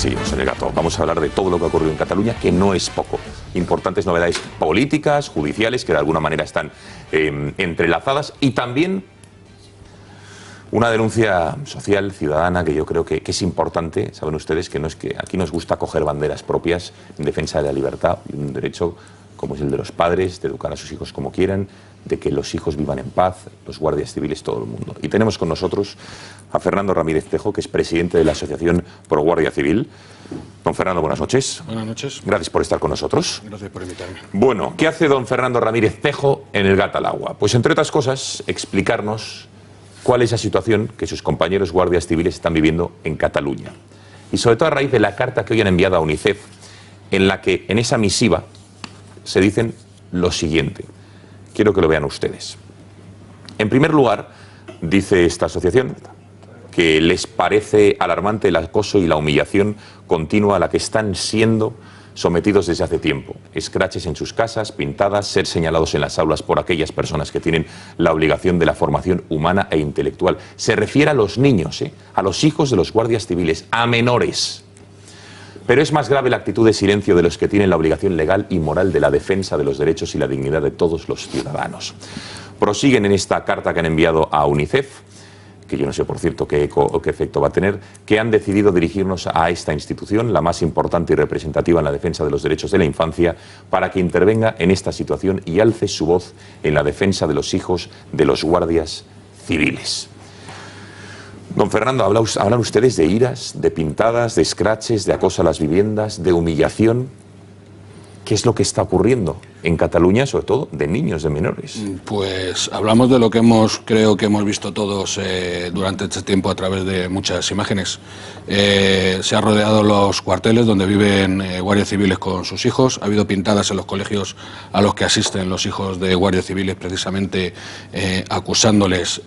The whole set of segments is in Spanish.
seguimos en El Gato. Vamos a hablar de todo lo que ha ocurrido en Cataluña, que no es poco. Importantes novedades políticas, judiciales, que de alguna manera están entrelazadas, y también una denuncia social, ciudadana, que yo creo que es importante. Saben ustedes que no es que aquí nos gusta coger banderas propias en defensa de la libertad y un derecho como es el de los padres, de educar a sus hijos como quieran, de que los hijos vivan en paz, los guardias civiles, todo el mundo. Y tenemos con nosotros a Fernando Ramírez Tejo, que es presidente de la Asociación Pro Guardia Civil. Don Fernando, buenas noches. Buenas noches. Gracias por estar con nosotros. Gracias por invitarme. Bueno, ¿qué hace don Fernando Ramírez Tejo en El Gato al Agua? Pues, entre otras cosas, explicarnos cuál es la situación que sus compañeros guardias civiles están viviendo en Cataluña. Y sobre todo a raíz de la carta que hoy han enviado a UNICEF, en la que, en esa misiva, se dicen lo siguiente. Quiero que lo vean ustedes. En primer lugar, dice esta asociación que les parece alarmante el acoso y la humillación continua a la que están siendo sometidos desde hace tiempo. Escraches en sus casas, pintadas, ser señalados en las aulas por aquellas personas que tienen la obligación de la formación humana e intelectual. Se refiere a los niños, a los hijos de los guardias civiles, a menores. Pero es más grave la actitud de silencio de los que tienen la obligación legal y moral de la defensa de los derechos y la dignidad de todos los ciudadanos. Prosiguen en esta carta que han enviado a UNICEF, que yo no sé, por cierto, qué eco o qué efecto va a tener, que han decidido dirigirnos a esta institución, la más importante y representativa en la defensa de los derechos de la infancia, para que intervenga en esta situación y alce su voz en la defensa de los hijos de los guardias civiles. Don Fernando, hablan ustedes de iras, de pintadas, de escraches, de acoso a las viviendas, de humillación. ¿Qué es lo que está ocurriendo en Cataluña, sobre todo de niños, de menores? Pues hablamos de lo que creo que hemos visto todos durante este tiempo a través de muchas imágenes. Se ha rodeado los cuarteles donde viven guardias civiles con sus hijos. Ha habido pintadas en los colegios a los que asisten los hijos de guardias civiles, precisamente acusándoles,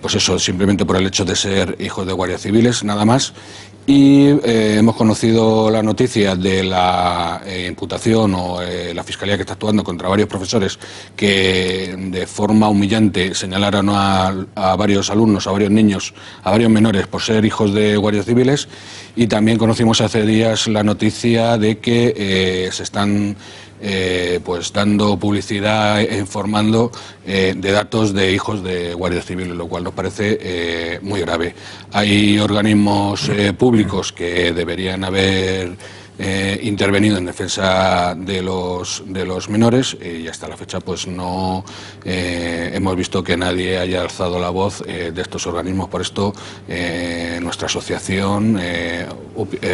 pues eso, simplemente por el hecho de ser hijos de guardias civiles, nada más. Y hemos conocido la noticia de la imputación o la Fiscalía que está actuando contra varios profesores que de forma humillante señalaron a varios alumnos, a varios niños, a varios menores por ser hijos de guardias civiles. Y también conocimos hace días la noticia de que se están pues dando publicidad e informando de datos de hijos de guardias civiles, lo cual nos parece muy grave. Hay organismos públicos que deberían haber intervenido en defensa de los menores y hasta la fecha pues no hemos visto que nadie haya alzado la voz de estos organismos. Por esto nuestra asociación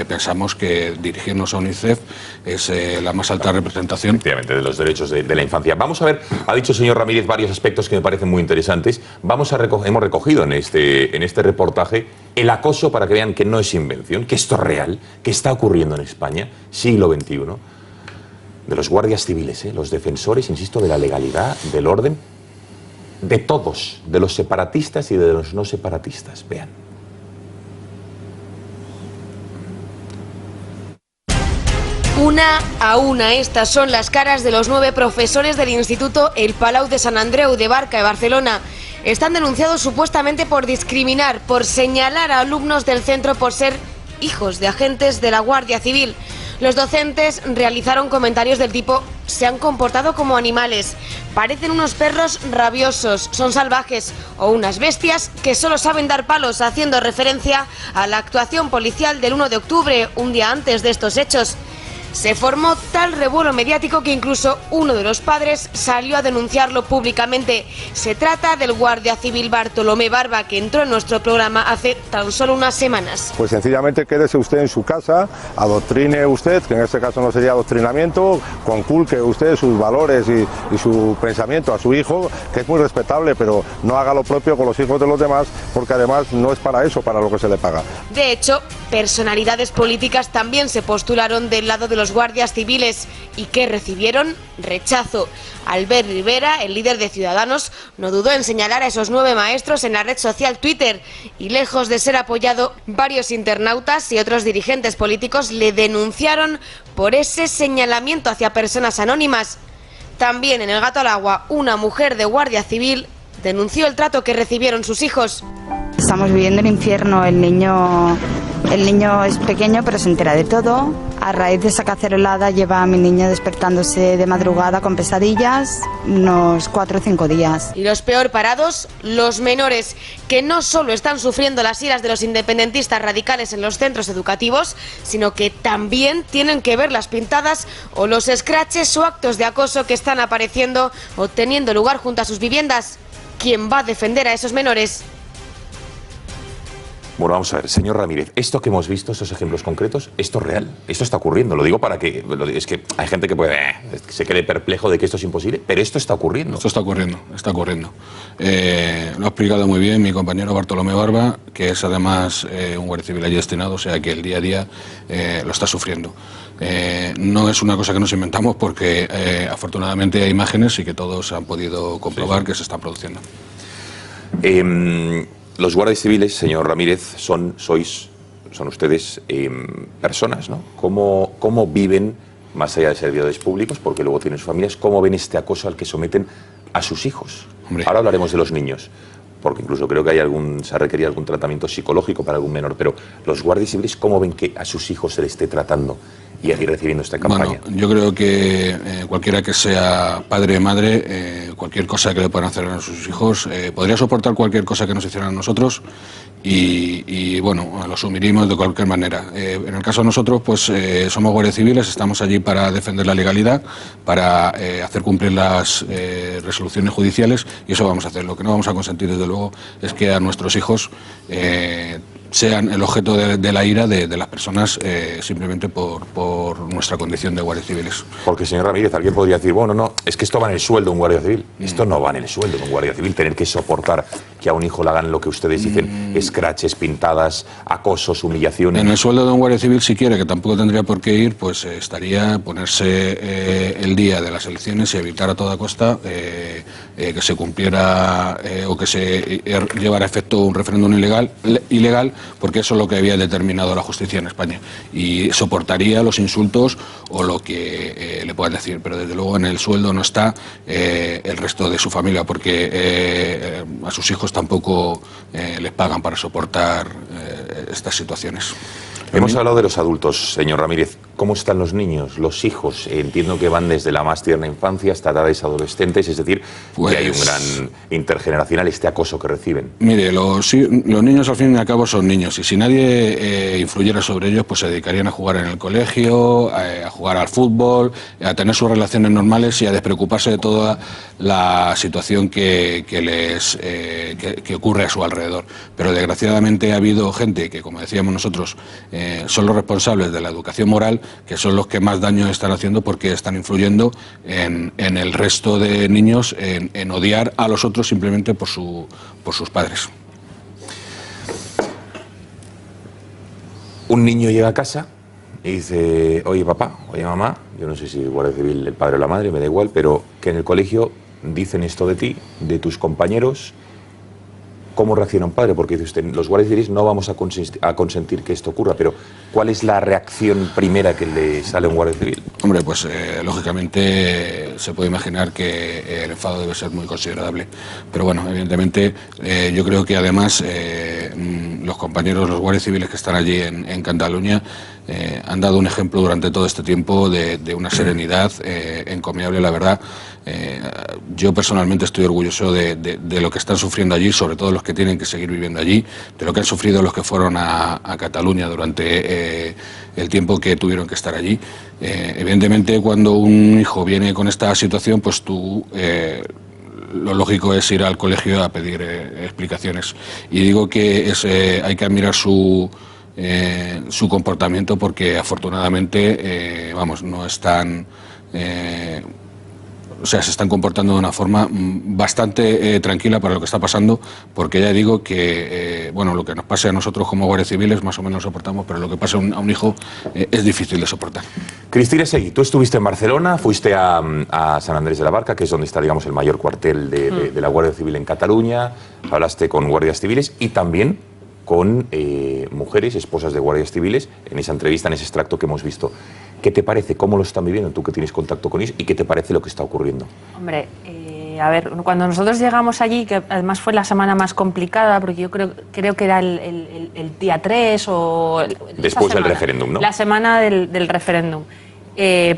pensamos que dirigirnos a UNICEF es la más alta representación, efectivamente, de los derechos de la infancia. Vamos a ver, ha dicho el señor Ramírez varios aspectos que me parecen muy interesantes. Hemos recogido en este reportaje el acoso para que vean que no es invención, que esto es real, que está ocurriendo en España, siglo XXI, de los guardias civiles, los defensores, insisto, de la legalidad, del orden, de todos, de los separatistas y de los no separatistas. Vean. Una a una, estas son las caras de los 9 profesores del Instituto El Palau de Sant Andreu de Barca, de Barcelona. Están denunciados supuestamente por discriminar, por señalar a alumnos del centro por ser hijos de agentes de la Guardia Civil. Los docentes realizaron comentarios del tipo: se han comportado como animales, parecen unos perros rabiosos, son salvajes, o unas bestias que solo saben dar palos, haciendo referencia a la actuación policial del 1 de octubre, un día antes de estos hechos. Se formó tal revuelo mediático que incluso uno de los padres salió a denunciarlo públicamente. Se trata del guardia civil Bartolomé Barba, que entró en nuestro programa hace tan solo unas semanas. Pues sencillamente quédese usted en su casa, adoctrine usted, que en este caso no sería adoctrinamiento, conculque usted sus valores y su pensamiento a su hijo, que es muy respetable, pero no haga lo propio con los hijos de los demás, porque además no es para eso, para lo que se le paga. De hecho, personalidades políticas también se postularon del lado de los guardias civiles y que recibieron rechazo. Albert Rivera, el líder de Ciudadanos, no dudó en señalar a esos 9 maestros en la red social Twitter y, lejos de ser apoyado, varios internautas y otros dirigentes políticos le denunciaron por ese señalamiento hacia personas anónimas. También en El Gato al Agua, una mujer de Guardia Civil denunció el trato que recibieron sus hijos. Estamos viviendo el infierno, el niño El niño es pequeño pero se entera de todo. A raíz de esa cacerolada lleva a mi niño despertándose de madrugada con pesadillas unos 4 o 5 días. Y los peor parados, los menores, que no solo están sufriendo las iras de los independentistas radicales en los centros educativos, sino que también tienen que ver las pintadas o los scratches o actos de acoso que están apareciendo o teniendo lugar junto a sus viviendas. ¿Quién va a defender a esos menores? Bueno, vamos a ver, señor Ramírez, esto que hemos visto, estos ejemplos concretos, esto es real, esto está ocurriendo. Lo digo para que, es que hay gente que se quede perplejo de que esto es imposible, pero esto está ocurriendo. Esto está ocurriendo, está ocurriendo. Lo ha explicado muy bien mi compañero Bartolomé Barba, que es además un guardia civil allí destinado, o sea que el día a día lo está sufriendo. No es una cosa que nos inventamos porque afortunadamente hay imágenes y que todos han podido comprobar que se están produciendo. Los guardias civiles, señor Ramírez, son ustedes personas, ¿no? ¿Cómo viven, más allá de servidores públicos, porque luego tienen sus familias, cómo ven este acoso al que someten a sus hijos? Hombre. Ahora hablaremos de los niños, porque incluso creo que se ha requerido algún tratamiento psicológico para algún menor, pero los guardias civiles, ¿cómo ven que a sus hijos se les esté tratando y recibiendo esta campaña? Bueno, yo creo que cualquiera que sea padre o madre, cualquier cosa que le puedan hacer a sus hijos, podría soportar cualquier cosa que nos hicieran a nosotros y bueno, lo asumiríamos de cualquier manera. En el caso de nosotros, pues somos guardias civiles, estamos allí para defender la legalidad, para hacer cumplir las resoluciones judiciales y eso vamos a hacer. Lo que no vamos a consentir, desde luego, es que a nuestros hijos sean el objeto de la ira de las personas simplemente por nuestra condición de guardias civiles. Porque, señor Ramírez, alguien podría decir, bueno, no, es que esto va en el sueldo de un guardia civil. Esto no va en el sueldo de un guardia civil, tener que soportar que a un hijo le hagan lo que ustedes dicen, scratches, pintadas, acosos, humillaciones. En el sueldo de un guardia civil, si quiere, que tampoco tendría por qué ir, pues estaría ponerse el día de las elecciones y evitar a toda costa que se cumpliera o que se llevara a efecto un referéndum ilegal, porque eso es lo que había determinado la justicia en España. Y soportaría los insultos o lo que le puedan decir, pero desde luego en el sueldo no está el resto de su familia, porque a sus hijos tampoco les pagan para soportar estas situaciones. Hemos hablado de los adultos, señor Ramírez. ¿Cómo están los niños, los hijos? Entiendo que van desde la más tierna infancia hasta edades adolescentes, es decir, que hay un gran intergeneracional este acoso que reciben. Mire, los niños al fin y al cabo son niños y si nadie influyera sobre ellos, pues se dedicarían a jugar en el colegio, a jugar al fútbol, a tener sus relaciones normales y a despreocuparse de toda la situación que ocurre a su alrededor. Pero desgraciadamente ha habido gente que, como decíamos nosotros, son los responsables de la educación moral, que son los que más daño están haciendo porque están influyendo en el resto de niños en odiar a los otros simplemente por sus padres. Un niño llega a casa y dice, oye papá, oye mamá, yo no sé si el guardia civil, el padre o la madre, me da igual, pero que en el colegio dicen esto de ti, de tus compañeros. ¿Cómo reacciona un padre? Porque dice usted, los guardias civiles no vamos a consentir que esto ocurra, pero ¿cuál es la reacción primera que le sale a un guardia civil? Hombre, pues lógicamente se puede imaginar que el enfado debe ser muy considerable, pero bueno, evidentemente yo creo que además los compañeros, los guardias civiles que están allí en Cataluña han dado un ejemplo durante todo este tiempo de una serenidad encomiable, la verdad. Yo personalmente estoy orgulloso de lo que están sufriendo allí, sobre todo los que tienen que seguir viviendo allí, de lo que han sufrido los que fueron a Cataluña durante el tiempo que tuvieron que estar allí. Evidentemente, cuando un hijo viene con esta situación, pues tú lo lógico es ir al colegio a pedir explicaciones. Y digo que hay que admirar su comportamiento porque afortunadamente no están se están comportando de una forma bastante tranquila para lo que está pasando, porque ya digo que lo que nos pase a nosotros como guardias civiles más o menos lo soportamos, pero lo que pasa a un hijo es difícil de soportar. Cristina Seguí, tú estuviste en Barcelona, fuiste a San Andrés de la Barca, que es donde está, digamos, el mayor cuartel de la Guardia Civil en Cataluña, hablaste con guardias civiles y también con mujeres, esposas de guardias civiles, en esa entrevista, en ese extracto que hemos visto. ¿Qué te parece? ¿Cómo lo están viviendo? Tú que tienes contacto con ellos, ¿y qué te parece lo que está ocurriendo? Hombre, A ver, cuando nosotros llegamos allí, que además fue la semana más complicada, porque yo creo que era el día 3 o... Después del referéndum, ¿no? La semana del referéndum.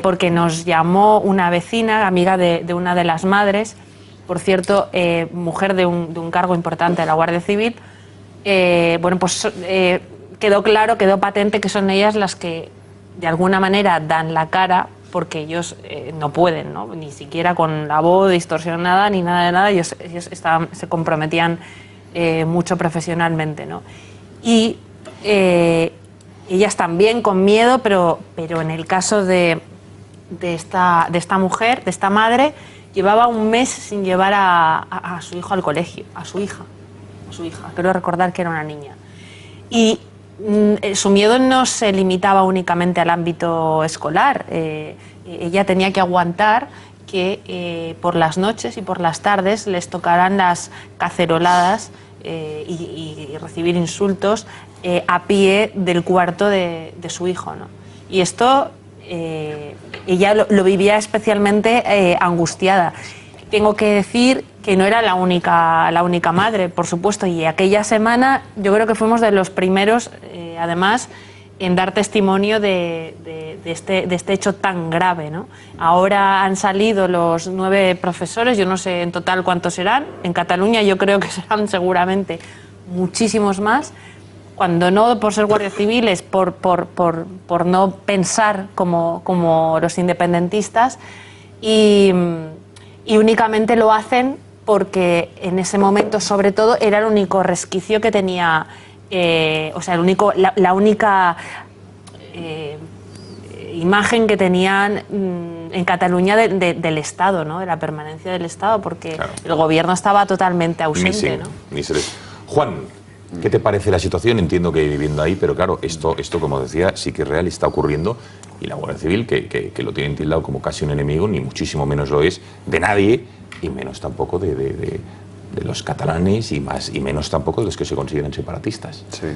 Porque nos llamó una vecina, amiga de una de las madres, por cierto, mujer de un cargo importante de la Guardia Civil. Bueno, pues quedó claro, quedó patente que son ellas las que de alguna manera dan la cara, porque ellos no pueden, ¿no? Ni siquiera con la voz distorsionada ni nada de nada, ellos se comprometían mucho profesionalmente, ¿no? Y ellas también con miedo, pero en el caso de esta mujer, de esta madre, llevaba un mes sin llevar a su hijo al colegio, a su hija, creo recordar que era una niña. Y su miedo no se limitaba únicamente al ámbito escolar. Ella tenía que aguantar que por las noches y por las tardes les tocaran las caceroladas y recibir insultos a pie del cuarto de su hijo, ¿no? Y esto ella lo vivía especialmente angustiada. Tengo que decir que no era la única madre, por supuesto, y aquella semana yo creo que fuimos de los primeros, además, en dar testimonio de este hecho tan grave, ¿no? Ahora han salido los 9 profesores, yo no sé en total cuántos serán, en Cataluña yo creo que serán seguramente muchísimos más, cuando no por ser guardias civiles, por no pensar como los independentistas, y únicamente lo hacen porque en ese momento, sobre todo, era el único resquicio que tenía, o sea, la única imagen que tenían en Cataluña del Estado, ¿no? De la permanencia del Estado, porque claro, el gobierno estaba totalmente ausente, ¿no? Juan, ¿qué te parece la situación? Entiendo que viviendo ahí, pero claro, esto como decía, sí que es real y está ocurriendo, y la Guardia Civil, que lo tienen tildado como casi un enemigo, ni muchísimo menos lo es de nadie, y menos tampoco de los catalanes, y menos tampoco de los que se consideran separatistas. Sí.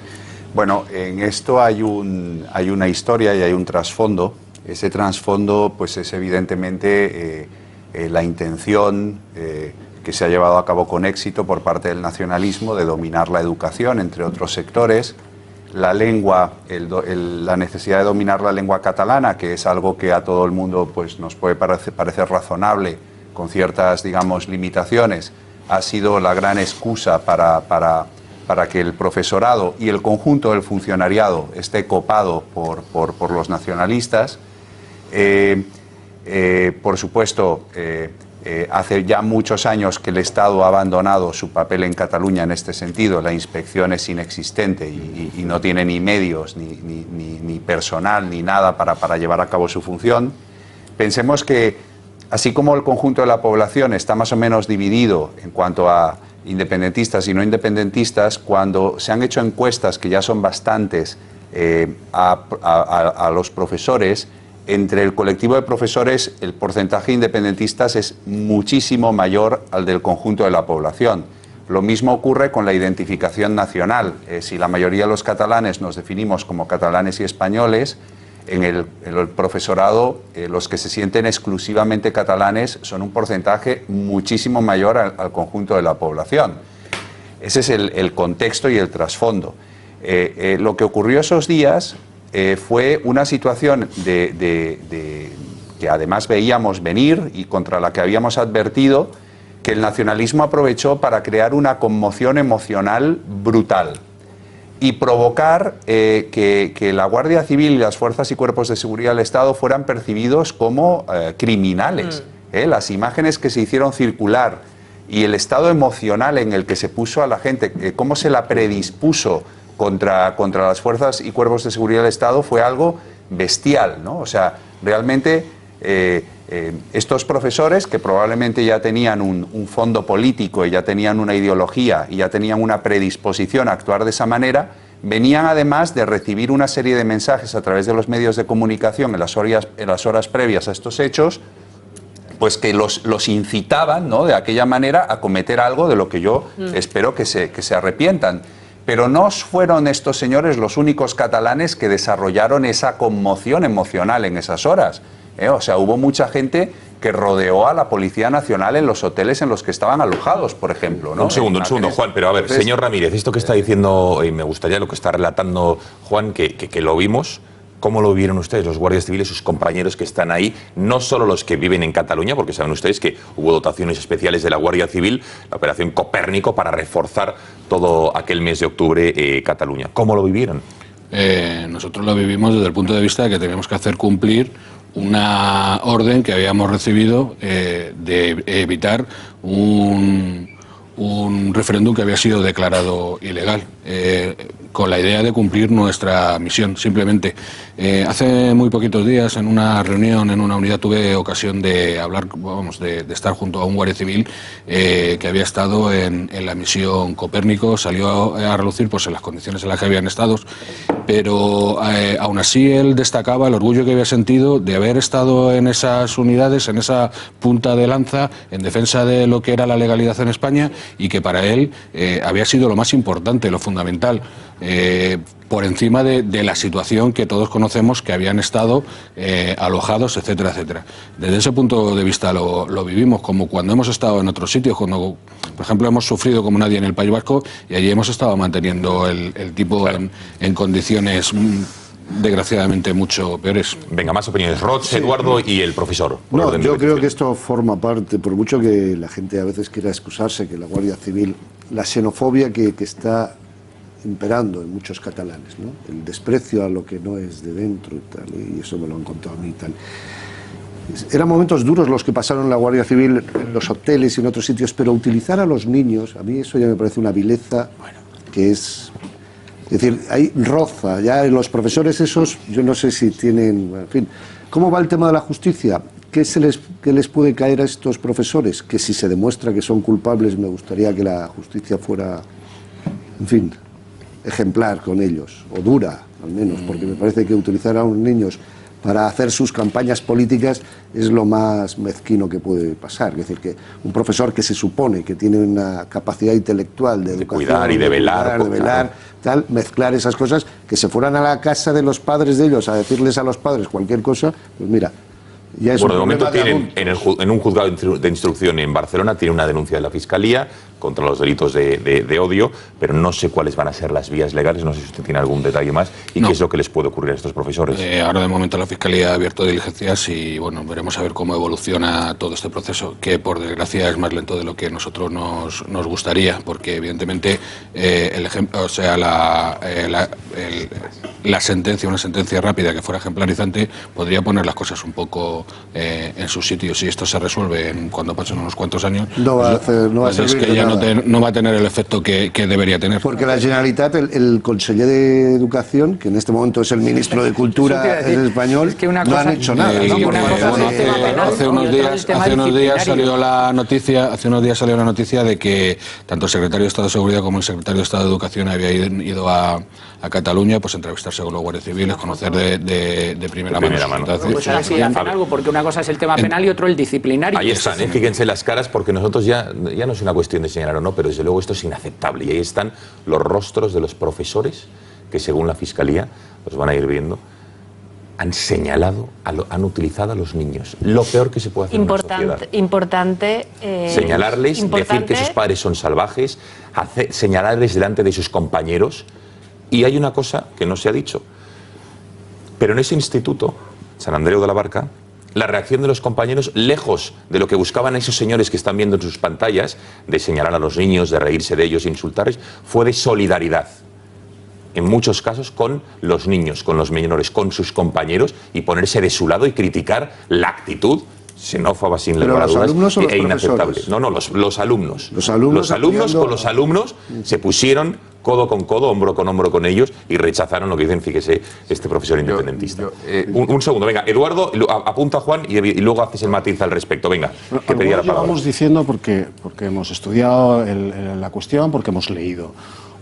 Bueno, en esto hay una historia y hay un trasfondo. Ese trasfondo pues es evidentemente la intención que se ha llevado a cabo con éxito por parte del nacionalismo de dominar la educación, entre otros sectores, la lengua, la necesidad de dominar la lengua catalana, que es algo que a todo el mundo pues, nos puede parecer razonable, con ciertas, digamos, limitaciones, ha sido la gran excusa para que el profesorado y el conjunto del funcionariado esté copado por los nacionalistas. Por supuesto, hace ya muchos años que el Estado ha abandonado su papel en Cataluña en este sentido. La inspección es inexistente y no tiene ni medios, ni personal, ni nada para llevar a cabo su función. Pensemos que, así como el conjunto de la población está más o menos dividido en cuanto a independentistas y no independentistas, cuando se han hecho encuestas, que ya son bastantes, a los profesores, entre el colectivo de profesores el porcentaje de independentistas es muchísimo mayor al del conjunto de la población. Lo mismo ocurre con la identificación nacional. Si la mayoría de los catalanes nos definimos como catalanes y españoles, en el profesorado los que se sienten exclusivamente catalanes son un porcentaje muchísimo mayor al conjunto de la población. Ese es el contexto y el trasfondo. Lo que ocurrió esos días fue una situación que además veíamos venir y contra la que habíamos advertido, que el nacionalismo aprovechó para crear una conmoción emocional brutal y provocar que la Guardia Civil y las fuerzas y cuerpos de seguridad del Estado fueran percibidos como criminales. Las imágenes que se hicieron circular y el estado emocional en el que se puso a la gente, cómo se la predispuso contra las fuerzas y cuerpos de seguridad del Estado, fue algo bestial, ¿no? O sea, realmente estos profesores, que probablemente ya tenían un fondo político y ya tenían una ideología y ya tenían una predisposición a actuar de esa manera, venían además de recibir una serie de mensajes a través de los medios de comunicación en las horas previas a estos hechos, pues que los incitaban, ¿no?, de aquella manera a cometer algo de lo que yo espero que se arrepientan. Pero no fueron estos señores los únicos catalanes que desarrollaron esa conmoción emocional en esas horas. O sea, hubo mucha gente que rodeó a la Policía Nacional en los hoteles en los que estaban alojados, por ejemplo, ¿no? Un segundo, Juan, pero a ver, señor Ramírez, esto que está diciendo, y me gustaría lo que está relatando Juan, que lo vimos. ¿Cómo lo vieron ustedes, los guardias civiles, sus compañeros que están ahí? No solo los que viven en Cataluña, porque saben ustedes que hubo dotaciones especiales de la Guardia Civil, la Operación Copérnico, para reforzar todo aquel mes de octubre Cataluña. ¿Cómo lo vivieron? Nosotros lo vivimos desde el punto de vista de que teníamos que hacer cumplir una orden que habíamos recibido de evitar un referéndum que había sido declarado ilegal, con la idea de cumplir nuestra misión, simplemente. Hace muy poquitos días, en una reunión, en una unidad, tuve ocasión de hablar, vamos, de estar junto a un guardia civil que había estado en la misión Copérnico. Salió a relucir pues en las condiciones en las que habían estado, pero aún así él destacaba el orgullo que había sentido de haber estado en esas unidades, en esa punta de lanza, en defensa de lo que era la legalidad en España, y que para él había sido lo más importante, lo fundamental, por encima de la situación que todos conocemos, que habían estado alojados, etcétera, etcétera. Desde ese punto de vista lo vivimos, como cuando hemos estado en otros sitios, cuando, por ejemplo, hemos sufrido como nadie en el País Vasco, y allí hemos estado manteniendo el tipo en condiciones desgraciadamente mucho peores. Venga, más opiniones. Roch, Eduardo y el profesor. No, yo creo que esto forma parte, por mucho que la gente a veces quiera excusarse, que la Guardia Civil, la xenofobia que está imperando en muchos catalanes, ¿no? El desprecio a lo que no es de dentro y tal, y eso me lo han contado a mí y tal. Eran momentos duros los que pasaron la Guardia Civil en los hoteles y en otros sitios, pero utilizar a los niños, a mí eso ya me parece una vileza, que es decir, hay roza, ya los profesores esos, yo no sé si tienen, en fin. ¿Cómo va el tema de la justicia? ¿Qué les puede caer a estos profesores? Que si se demuestra que son culpables, me gustaría que la justicia fuera, en fin, ejemplar con ellos, o dura, al menos, porque me parece que utilizar a unos niños para hacer sus campañas políticas es lo más mezquino que puede pasar. Es decir, que un profesor que se supone que tiene una capacidad intelectual de educación, cuidar y de velar, tal, mezclar esas cosas, que se fueran a la casa de los padres de ellos a decirles a los padres cualquier cosa, pues mira, ya es bueno, un de momento problema tienen en un juzgado de instrucción en Barcelona, tiene una denuncia de la Fiscalía contra los delitos de odio, pero no sé cuáles van a ser las vías legales, no sé si usted tiene algún detalle más y qué es lo que les puede ocurrir a estos profesores. Ahora de momento la Fiscalía ha abierto diligencias y bueno, veremos a ver cómo evoluciona todo este proceso, que por desgracia es más lento de lo que nosotros nos gustaría, porque evidentemente el ejemplo, o sea, la sentencia, una sentencia rápida que fuera ejemplarizante, podría poner las cosas un poco en su sitio. Si esto se resuelve cuando pasen unos cuantos años, no va a servir que ya no va a tener el efecto que debería tener. Porque la Generalitat, el conseller de Educación, que en este momento es el ministro de Cultura español, es que no han hecho nada. Hace unos días salió la noticia de que tanto el secretario de Estado de Seguridad como el secretario de Estado de Educación habían ido a Cataluña, pues entrevistarse con los guardias civiles, conocer de primera mano. Pues ahora sí hacen algo, porque una cosa es el tema penal y otro el disciplinario. Ahí están, fíjense las caras, porque nosotros ya no es una cuestión de señalar o no, pero desde luego esto es inaceptable. Y ahí están los rostros de los profesores que, según la Fiscalía, los van a ir viendo, han señalado, han utilizado a los niños. Lo peor que se puede hacer en una sociedad. Importante. Señalarles, decir que sus padres son salvajes, señalarles delante de sus compañeros. Y hay una cosa que no se ha dicho, pero en ese instituto, Sant Andreu de la Barca, la reacción de los compañeros, lejos de lo que buscaban esos señores que están viendo en sus pantallas, de señalar a los niños, de reírse de ellos, insultarles, fue de solidaridad. En muchos casos con los niños, con los menores, con sus compañeros, y ponerse de su lado y criticar la actitud xenófoba, sin lugar a dudas, e inaceptable. No, los alumnos. Los alumnos con los alumnos se pusieron codo con codo, hombro con ellos, y rechazaron lo que dicen, fíjese, este profesor independentista. Un segundo, venga, Eduardo, apunta a Juan y luego haces el matiz al respecto. Venga, que pedía la palabra. Vamos diciendo porque hemos estudiado la cuestión, porque hemos leído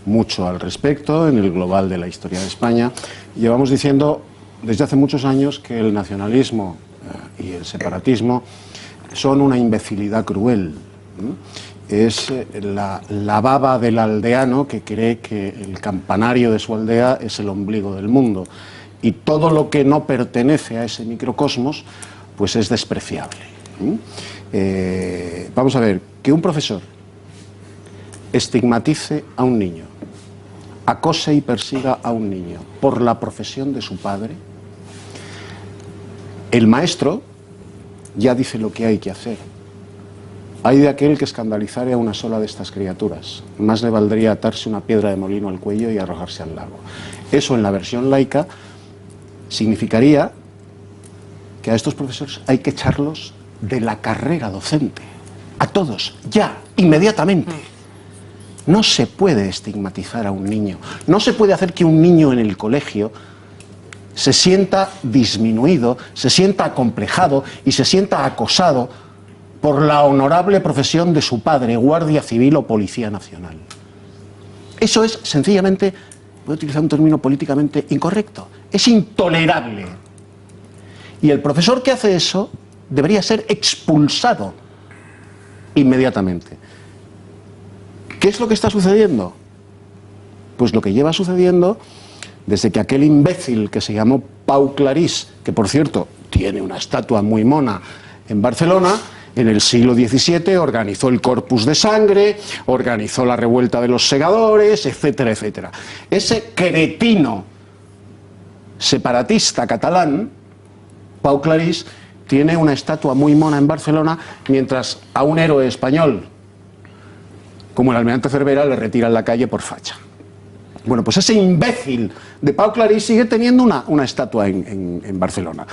mucho al respecto en el global de la historia de España. Llevamos diciendo desde hace muchos años que el nacionalismo y el separatismo son una imbecilidad cruel. Es la baba del aldeano que cree que el campanario de su aldea es el ombligo del mundo, y todo lo que no pertenece a ese microcosmos pues es despreciable. Vamos a ver, que un profesor estigmatice a un niño, acose y persiga a un niño por la profesión de su padre, el maestro ya dice lo que hay que hacer. Hay de aquel que escandalizare a una sola de estas criaturas. Más le valdría atarse una piedra de molino al cuello y arrojarse al lago. Eso, en la versión laica, significaría que a estos profesores hay que echarlos de la carrera docente. A todos, ya, inmediatamente. No se puede estigmatizar a un niño. No se puede hacer que un niño en el colegio se sienta disminuido, se sienta acomplejado y se sienta acosado por la honorable profesión de su padre, guardia civil o policía nacional. Eso es sencillamente, voy a utilizar un término políticamente incorrecto, es intolerable. Y el profesor que hace eso debería ser expulsado inmediatamente. ¿Qué es lo que está sucediendo? Pues lo que lleva sucediendo desde que aquel imbécil que se llamó Pau Clarís, que por cierto tiene una estatua muy mona en Barcelona, en el siglo XVII organizó el Corpus de Sangre, organizó la revuelta de los segadores, etcétera, etcétera. Ese cretino separatista catalán, Pau Clarís, tiene una estatua muy mona en Barcelona, mientras a un héroe español como el almirante Cervera le retiran la calle por facha. Bueno, pues ese imbécil de Pau Clarís sigue teniendo una estatua en Barcelona.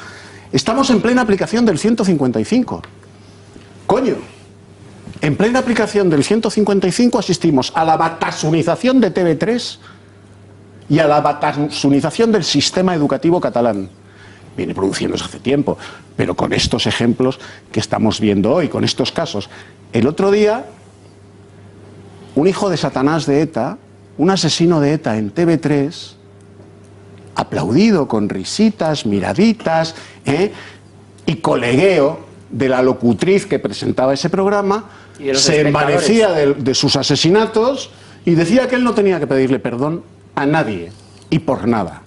Estamos en plena aplicación del 155. Coño, en plena aplicación del 155 asistimos a la batasunización de TV3 y a la batasunización del sistema educativo catalán. Viene produciéndose hace tiempo, pero con estos ejemplos que estamos viendo hoy, con estos casos. El otro día, un hijo de Satanás de ETA, un asesino de ETA en TV3, aplaudido con risitas, miraditas, y colegueo de la locutriz que presentaba ese programa, se envanecía de sus asesinatos y decía que él no tenía que pedirle perdón a nadie y por nada.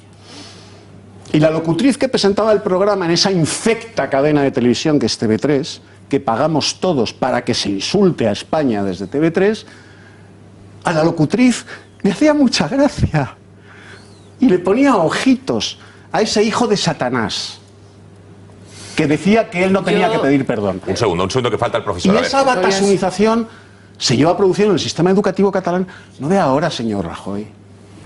Y la locutriz que presentaba el programa en esa infecta cadena de televisión que es TV3, que pagamos todos para que se insulte a España desde TV3, a la locutriz le hacía mucha gracia y le ponía ojitos a ese hijo de Satanás que decía que él no tenía que pedir perdón. Un segundo que falta el profesor. Y esa batasunización se lleva produciendo en el sistema educativo catalán no de ahora, señor Rajoy.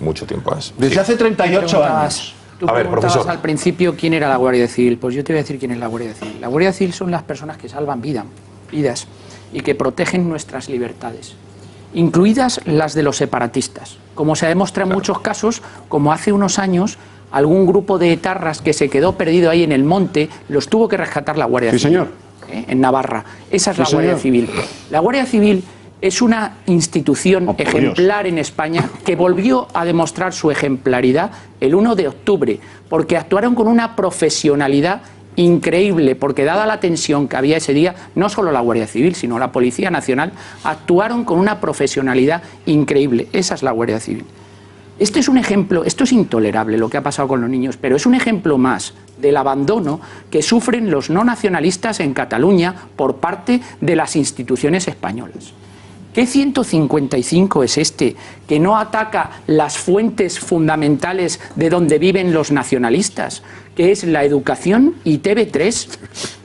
Mucho tiempo más. Desde hace 38 años. Tú preguntabas al principio quién era la Guardia Civil. Pues yo te voy a decir quién es la Guardia Civil. La Guardia Civil son las personas que salvan vidas y que protegen nuestras libertades, incluidas las de los separatistas. Como se ha demostrado en muchos casos, como hace unos años, algún grupo de etarras que se quedó perdido ahí en el monte, los tuvo que rescatar la Guardia Civil. Sí, señor. En Navarra. Esa es la Guardia señor. Civil. La Guardia Civil es una institución ejemplar en España que volvió a demostrar su ejemplaridad el 1 de octubre, porque actuaron con una profesionalidad increíble, porque dada la tensión que había ese día, no solo la Guardia Civil, sino la Policía Nacional, actuaron con una profesionalidad increíble. Esa es la Guardia Civil. Este es un ejemplo, esto es intolerable lo que ha pasado con los niños, pero es un ejemplo más del abandono que sufren los no nacionalistas en Cataluña por parte de las instituciones españolas. ¿Qué 155 es este que no ataca las fuentes fundamentales de donde viven los nacionalistas, que es la educación y TV3?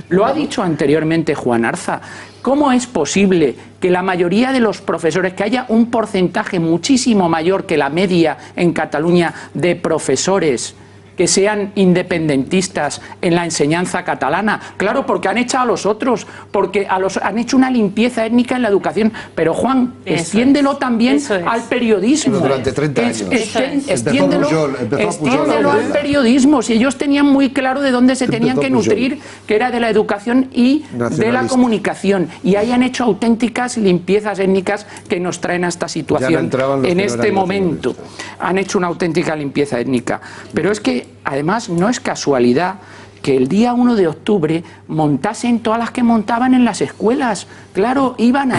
Lo ha dicho anteriormente Juan Arza. ¿Cómo es posible que la mayoría de los profesores, que haya un porcentaje muchísimo mayor que la media en Cataluña de profesores que sean independentistas en la enseñanza catalana? Claro, porque han echado a los otros, porque han hecho una limpieza étnica en la educación. Pero Juan, extiéndelo también al periodismo. Pero durante 30 años. Extiéndelo al periodismo. Si ellos tenían muy claro de dónde se tenían que nutrir, que era de la educación y de la comunicación. Y ahí han hecho auténticas limpiezas étnicas que nos traen a esta situación en este momento. Han hecho una auténtica limpieza étnica. Pero es que además no es casualidad que el día 1 de octubre montasen todas las que montaban en las escuelas. Claro, iban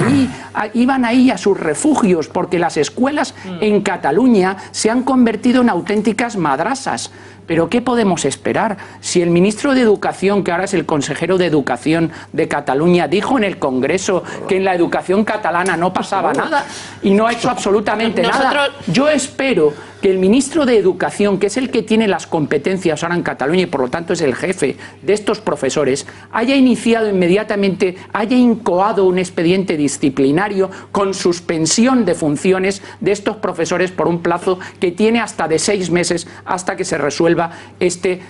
ahí a sus refugios, porque las escuelas en Cataluña se han convertido en auténticas madrasas. Pero ¿qué podemos esperar? Si el ministro de Educación, que ahora es el consejero de Educación de Cataluña, dijo en el Congreso que en la educación catalana no pasaba nada y no ha hecho absolutamente nada. Yo espero que el ministro de Educación, que es el que tiene las competencias ahora en Cataluña y por lo tanto es el jefe de estos profesores, haya iniciado inmediatamente, haya incoado un expediente disciplinario con suspensión de funciones de estos profesores por un plazo que tiene hasta de 6 meses hasta que se resuelva este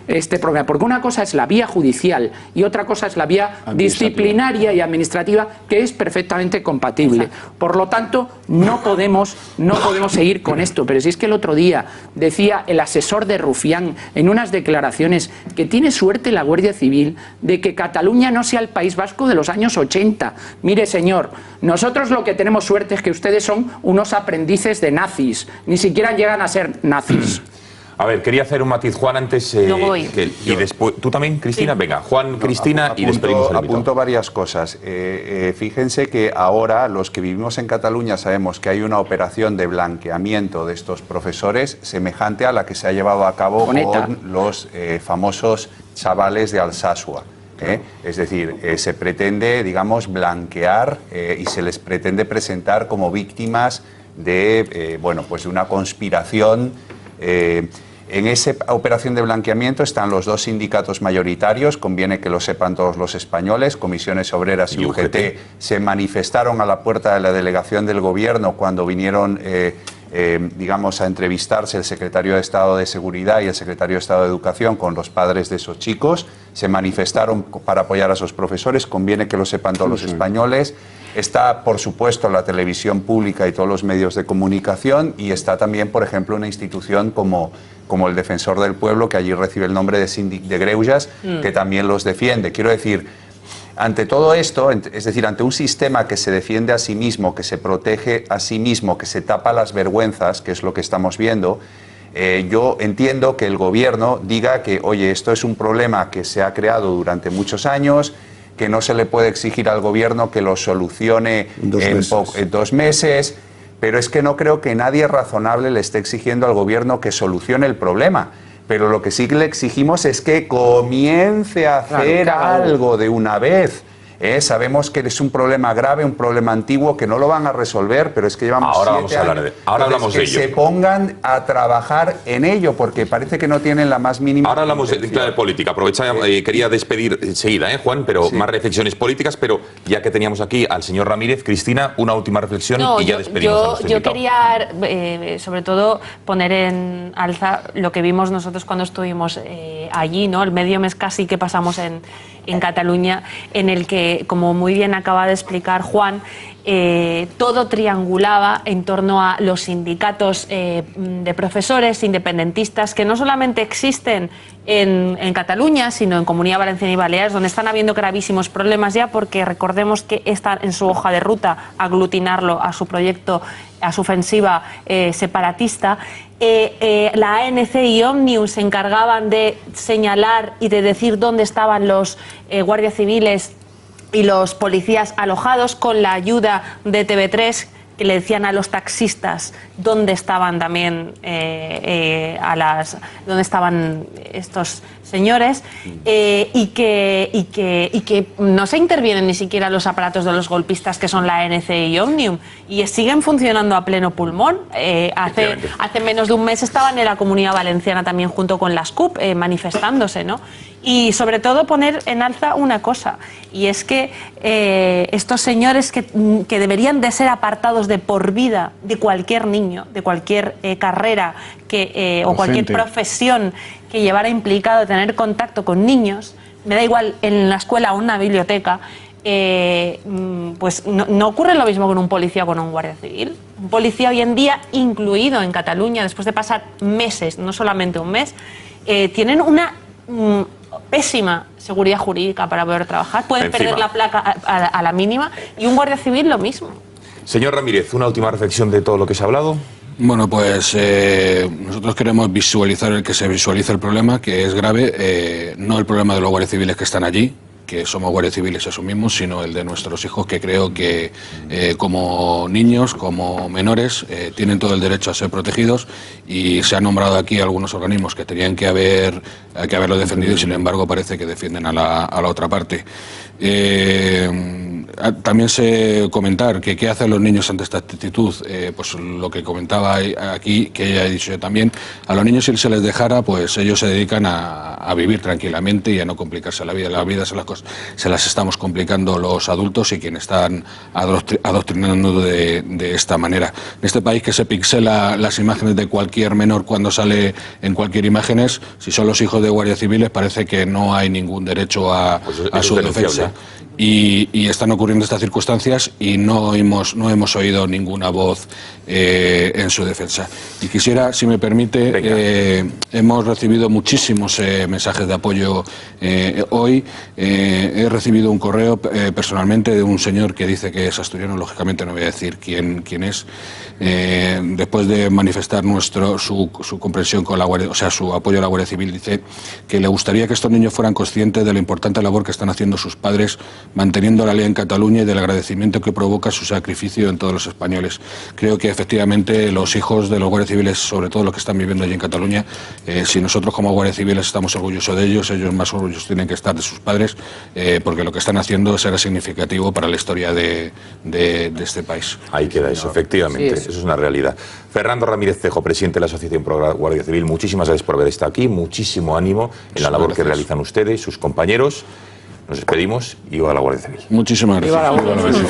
problema. Porque una cosa es la vía judicial y otra cosa es la vía disciplinaria y administrativa, que es perfectamente compatible. Por lo tanto, no podemos seguir con esto. Pero si es que el otro día decía el asesor de Rufián en unas declaraciones que tiene suerte la Guardia Civil de que Cataluña no sea el País Vasco de los años 80. Mire, señor, nosotros lo que tenemos suerte es que ustedes son unos aprendices de nazis, ni siquiera llegan a ser nazis. A ver, quería hacer un matiz, Juan, antes... y después, ¿tú también, Cristina? Sí. Venga, Juan, Cristina, y despedimos al invitado. Apunto varias cosas. Fíjense que ahora los que vivimos en Cataluña sabemos que hay una operación de blanqueamiento de estos profesores semejante a la que se ha llevado a cabo con los famosos chavales de Alsasua. Es decir, se pretende, digamos, blanquear y se les pretende presentar como víctimas de, pues de una conspiración. En esa operación de blanqueamiento están los 2 sindicatos mayoritarios, conviene que lo sepan todos los españoles, Comisiones Obreras y UGT, se manifestaron a la puerta de la delegación del Gobierno cuando vinieron, digamos, a entrevistarse el secretario de Estado de Seguridad y el secretario de Estado de Educación con los padres de esos chicos, se manifestaron para apoyar a esos profesores, conviene que lo sepan todos los españoles. Está, por supuesto, la televisión pública y todos los medios de comunicación, y está también, por ejemplo, una institución como el Defensor del Pueblo, que allí recibe el nombre de Síndic de Greuges, que también los defiende. Quiero decir, ante todo esto, es decir, ante un sistema que se defiende a sí mismo, que se protege a sí mismo, que se tapa las vergüenzas, que es lo que estamos viendo, yo entiendo que el Gobierno diga que, oye, esto es un problema que se ha creado durante muchos años, que no se le puede exigir al Gobierno que lo solucione en 2 meses, pero es que no creo que nadie razonable le esté exigiendo al Gobierno que solucione el problema. Pero lo que sí le exigimos es que comience a hacer algo de una vez. Sabemos que es un problema grave, un problema antiguo, que no lo van a resolver, pero es que llevamos 7 años. Ahora hablamos de ello. Que se pongan a trabajar en ello, porque parece que no tienen la más mínima... Ahora hablamos de política. Quería despedir enseguida, Juan, pero más reflexiones políticas, pero ya que teníamos aquí al señor Ramírez, Cristina, una última reflexión y ya despedimos a nuestro invitado. Yo quería, sobre todo, poner en alza lo que vimos nosotros cuando estuvimos allí, ¿no? El medio mes casi que pasamos en Cataluña, en el que, como muy bien acaba de explicar Juan, todo triangulaba en torno a los sindicatos de profesores independentistas que no solamente existen en Cataluña, sino en Comunidad Valenciana y Baleares, donde están habiendo gravísimos problemas ya, porque recordemos que está en su hoja de ruta aglutinarlo a su proyecto, a su ofensiva separatista. La ANC y Òmnium se encargaban de señalar y de decir dónde estaban los guardias civiles y los policías alojados, con la ayuda de TV3, que le decían a los taxistas dónde estaban también dónde estaban estos señores, y que no se intervienen ni siquiera los aparatos de los golpistas, que son la ANC y Òmnium, y siguen funcionando a pleno pulmón. Hace menos de un mes estaban en la Comunidad Valenciana también junto con las CUP manifestándose, ¿no? Y sobre todo poner en alza una cosa, y es que estos señores que deberían de ser apartados de por vida de cualquier niño, de cualquier carrera o cualquier profesión que llevara implicado tener contacto con niños, me da igual en la escuela o en una biblioteca, pues no ocurre lo mismo con un policía o con un guardia civil. Un policía hoy en día, incluido en Cataluña, después de pasar meses, no solamente un mes, tienen una pésima seguridad jurídica para poder trabajar, pueden perder la placa a la mínima, y un guardia civil lo mismo. Señor Ramírez, una última reflexión de todo lo que se ha hablado. Bueno, pues nosotros queremos visualizar, que se visualice el problema, que es grave, no el problema de los guardias civiles que están allí, que somos guardias civiles y asumimos, sino el de nuestros hijos, que creo que como niños, como menores, tienen todo el derecho a ser protegidos, y se han nombrado aquí algunos organismos que tenían que haberlo defendido y sin embargo parece que defienden a la otra parte. También sé comentar que qué hacen los niños ante esta actitud, pues lo que comentaba aquí, que ya he dicho yo también, a los niños si se les dejara, pues ellos se dedican a vivir tranquilamente y a no complicarse la vida. La vida se las estamos complicando los adultos y quienes están adoctrinando de esta manera. En este país que se pixela las imágenes de cualquier menor cuando sale en cualquier imágenes, si son los hijos de guardias civiles parece que no hay ningún derecho a su defensa. Y están ocurriendo estas circunstancias y no hemos oído ninguna voz en su defensa. Y quisiera, si me permite, hemos recibido muchísimos mensajes de apoyo hoy. He recibido un correo personalmente de un señor que dice que es asturiano, lógicamente no voy a decir quién es, después de manifestar su comprensión con la Guardia, o sea, su apoyo a la Guardia Civil, dice que le gustaría que estos niños fueran conscientes de la importante labor que están haciendo sus padres manteniendo la ley en Cataluña y del agradecimiento que provoca su sacrificio en todos los españoles. Creo que efectivamente los hijos de los guardias civiles, sobre todo los que están viviendo allí en Cataluña, si nosotros como guardias civiles estamos orgullosos de ellos más orgullosos tienen que estar de sus padres, porque lo que están haciendo será significativo para la historia de este país. Ahí queda eso, efectivamente, Sí, eso es una realidad. Fernando Ramírez Cejo, presidente de la Asociación Pro Guardia Civil, muchísimas gracias por haber estado aquí, muchísimo ánimo en la labor que realizan ustedes, sus compañeros. Nos despedimos y viva la Guardia Civil. Muchísimas gracias. Viva la Guardia Civil.